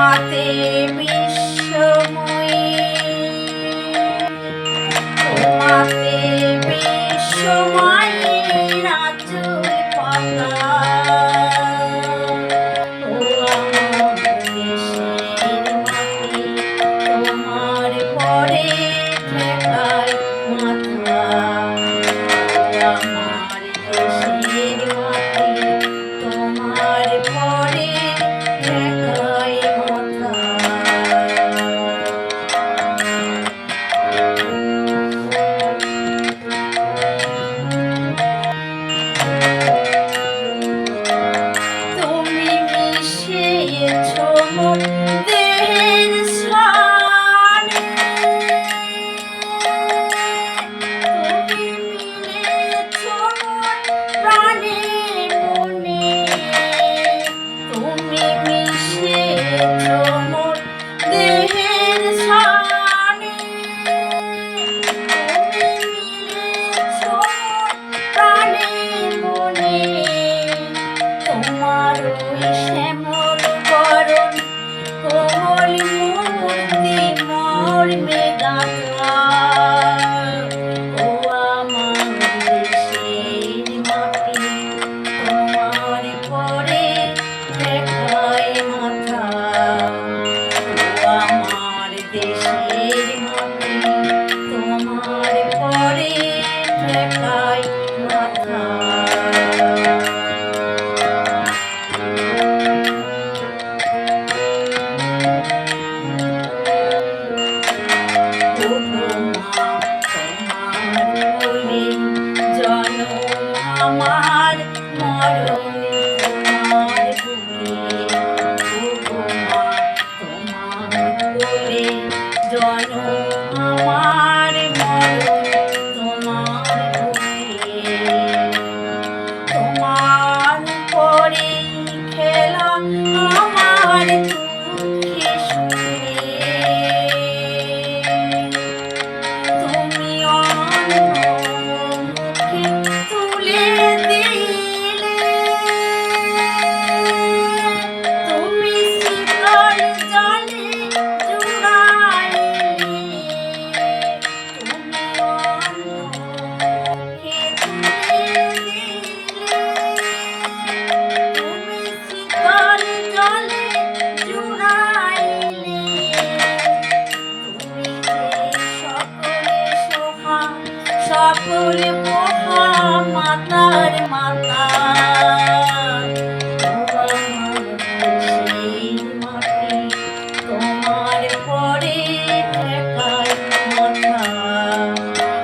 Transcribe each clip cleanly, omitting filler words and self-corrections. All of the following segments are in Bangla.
মাতে বিশ্বময়ী, তোমাতে বিশ্বময়ীর আঁচল পাতা। ও আমার দেশের মাটি, তোমার পরে ঠেকায় মাথা। ও আমার দেশের মাটি, তোমার পরে ঠেকায় মাথা। তুমি মিশিয়েছ মোর দেহের স্নানে, তুমি মিলেছ মোর প্রাণে মনে। তুমি মিশিয়েছ মোর দেহের স্নানে, তুমি মিলেছ মোর প্রাণে মনে। তোমার ওই শ্যামল বরণ কোমল মূর্তি মর্মে গাঁথা। ও আমার দেশের মাটি, তোমার পরে ঠেকায় মাথা। ও আমার দেশের মাটি, তোমার পরে ঠেকায় মাথা। আমার মরণে তোমার বুকে, ওগো মা তোমার কোলে জনম আমার, মরণ তোমার বুকে। তোমার পরে খেলা আমার দুঃখে সুখে, তুমি অন্যমুখে তুলে দিলে। তুমি শীতল জলে জুড়াইলে, তুমি অন্যমুখে তুলে দিলে। তুমি শীতল জলে জুড়াইলে, তুমি যে সকলে সোহা সকলে পোহা মাতার মাতা। ও আমার দেশের মাটি, তোমার পরে ঠেকায় মাথা।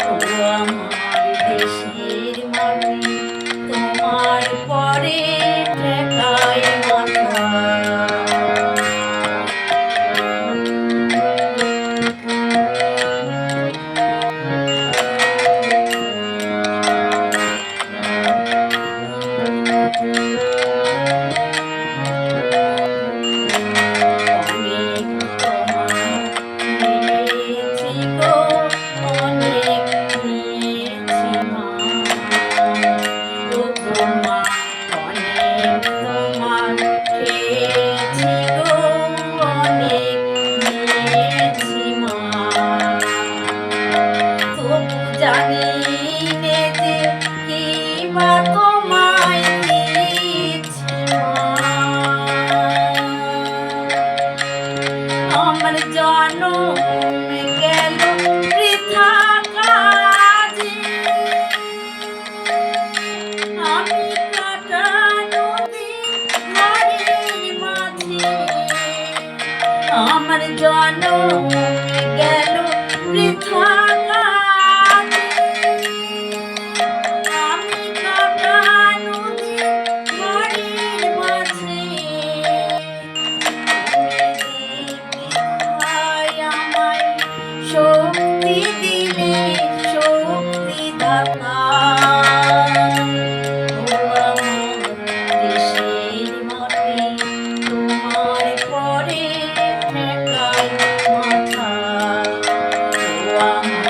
ও আমার দেশের মাটি, তোমার পরে ঠেকায় মাথা। অনেক তোমার পেয়েছি গো, অনেক নিয়েছি মা। ওগো মা অনেক তোমার পেয়েছি গো, অনেক নিয়েছি মা। তবু জানি নে যে কি বা তোমায় দিয়েছি মা। আমার জনম গেল বৃথা কাজে, আমি কাটানো দিন ঘরের মাঝে। আমার জনম গেল বৃথা কাজে, আমি কাটানো দিন ঘরের মাঝে। আমায় শক্তি দিলে শক্তি দাতা। ও আমার দেশের মাটি, তোমার পরে ঠেকায় মাথা। ও আমার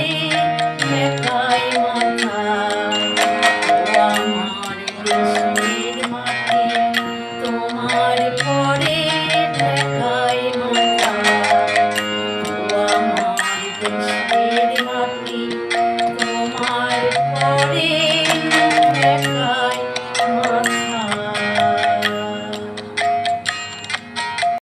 পরে ঠেকাই মাথা। ও আমার দেশের মাটি, তোমার পরে ঠেকাই মাথা। ও আমার দেশের মাটি, তোমার পরে